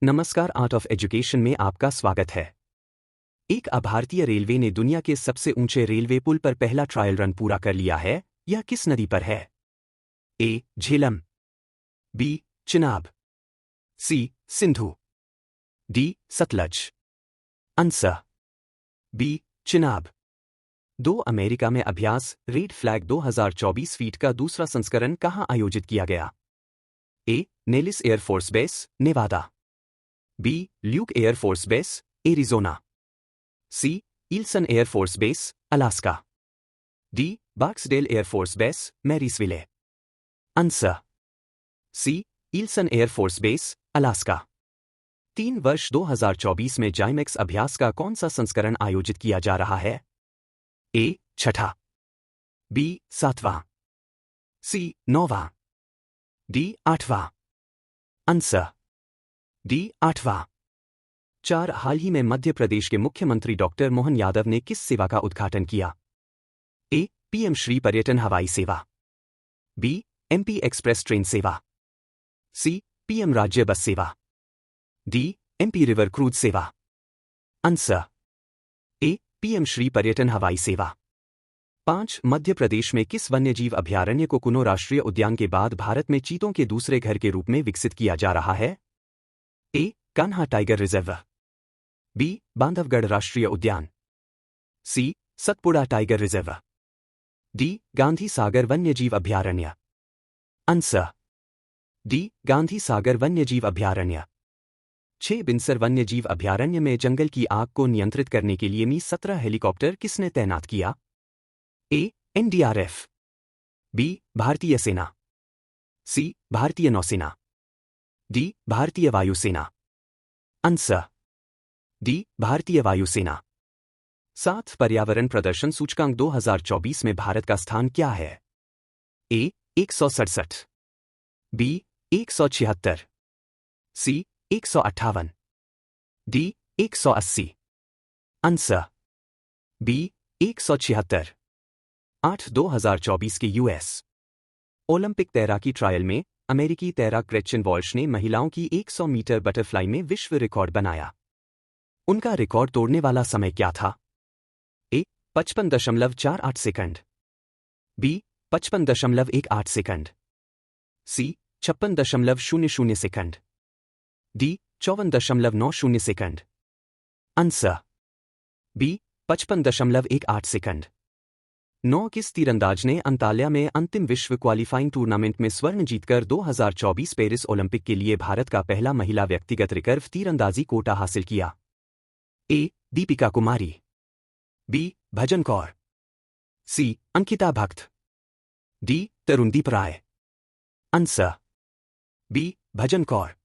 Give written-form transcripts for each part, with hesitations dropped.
नमस्कार, art of education में आपका स्वागत है। एक भारतीय रेलवे ने दुनिया के सबसे ऊंचे रेलवे पुल पर पहला ट्रायल रन पूरा कर लिया है। यह किस नदी पर है? A. Jhelum, B. Chenab, C. Sindhu, D. Sutlej. Answer B. Chenab. 2 America में अभ्यास रेड फ्लैग 2024 फीट का दूसरा संस्करण कहां आयोजित किया गया? A. Nellis air force base, Nevada, B. Luke air force base, Arizona, C. Eielson air force base, Alaska, D. Barksdale air force base, Marysville. Answer C. Eielson air force base, Alaska. 3 वर्ष 2024 में जाइमेक्स अभ्यास का कौन सा संस्करण आयोजित किया जा रहा है? ए. छठा, बी. 7वां, सी. 9वां, डी. 8वां। Answer D. 8वां। 4 हाल ही में मध्य प्रदेश के मुख्यमंत्री डॉक्टर मोहन यादव ने किस सेवा का उद्घाटन किया? ए. पीएम श्री पर्यटन हवाई सेवा, बी. एमपी एक्सप्रेस ट्रेन सेवा, सी. पीएम राज्य बस सेवा, डी. एमपी रिवर क्रूज सेवा। Answer A. पीएम श्री पर्यटन हवाई सेवा। 5 मध्य प्रदेश में किस वन्यजीव अभयारण्य को कुनो राष्ट्रीय उद्यान के बाद भारत में चीतों के दूसरे घर के रूप में विकसित किया जा रहा है? A. Kanha tiger reserve, B. Bandhavgarh राष्ट्रीय उद्यान, C. Satpura tiger reserve, D. Gandhi Sagar वन्यजीव अभयारण्य। Answer D. गांधी सागर वन्यजीव अभयारण्य। 6 बिनसर वन्यजीव अभयारण्य में जंगल की आग को नियंत्रित करने के लिए मी-17 हेलीकॉप्टर किसने तैनात किया? ए. NDRF, B. भारतीय सेना, सी. भारतीय नौसेना, डी. भारतीय वायुसेना। Answer D. भारतीय वायुसेना। 7 पर्यावरण प्रदर्शन सूचकांक 2024 में भारत का स्थान क्या है? A. 167, B. 176, C. 158, D. 180। Answer B. 176। 8 2024 के यूएस ओलंपिक तैराकी ट्रायल में अमेरिकी तैराक ग्रेचन वॉल्श ने महिलाओं की 100 मीटर बटरफ्लाई में विश्व रिकॉर्ड बनाया। उनका रिकॉर्ड तोड़ने वाला समय क्या था? A. 55.48 second, B. 55.18 second, C. 56.00 second, D. 54.90 second. Answer B. 55.18 second. 9 किस तीरंदाज ने अंताल्या में अंतिम विश्व क्वालीफाइंग टूर्नामेंट में स्वर्ण जीतकर 2024 पेरिस ओलंपिक के लिए भारत का पहला महिला व्यक्तिगत रिकर्व तीरंदाजी कोटा हासिल किया? A. Deepika Kumari, B. Bhajan Kaur, C. Ankita Bhakat, D. Tarundeep Rai. Answer B. Bhajan Kaur.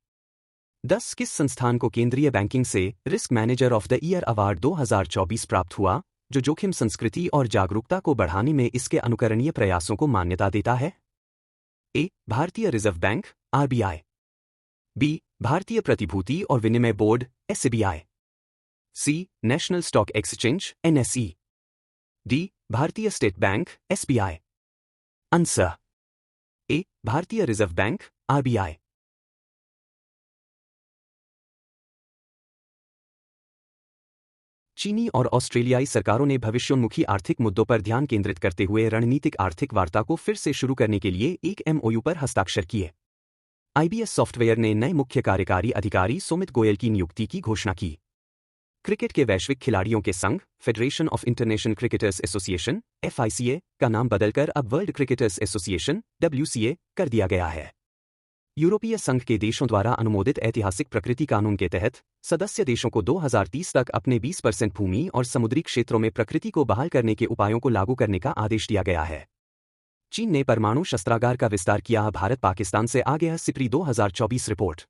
10 किस संस्थान को केंद्रीय बैंकिंग से risk manager of the year award 2024 प्राप्त हुआ, जो जोखिम संस्कृति और जागरूकता को बढ़ाने में इसके अनुकरणीय प्रयासों को मान्यता देता है? ए. भारतीय रिजर्व बैंक, आरबीआई, बी. भारतीय प्रतिभूति और विनिमय board, SBI, C. National stock exchange, NSE, D. भारतीय state bank, SBI. Answer A. भारतीय रिजर्व बैंक, आरबीआई। चीनी और ऑस्ट्रेलियाई सरकारों ने भविष्योन्मुखी आर्थिक मुद्दों पर ध्यान केंद्रित करते हुए रणनीतिक आर्थिक वार्ता को फिर से शुरू करने के लिए एक एमओयू पर हस्ताक्षर किए। आईबीएस सॉफ्टवेयर ने नए मुख्य कार्यकारी अधिकारी सुमित गोयल की नियुक्ति की घोषणा की। क्रिकेट के वैश्विक खिलाड़ियों के संघ federation of international cricketers association (FICA) का नाम बदलकर अब वर्ल्ड क्रिकेटर्स एसोसिएशन (WCA) कर दिया गया है। यूरोपीय संघ के देशों द्वारा अनुमोदित ऐतिहासिक प्रकृति कानून के तहत सदस्य देशों को 2030 तक अपने 20% भूमि और समुद्री क्षेत्रों में प्रकृति को बहाल करने के उपायों को लागू करने का आदेश दिया गया है। चीन ने परमाणु शस्त्रागार का विस्तार किया। भारत पाकिस्तान से आ गया सिपरी 2024 रिपोर्ट।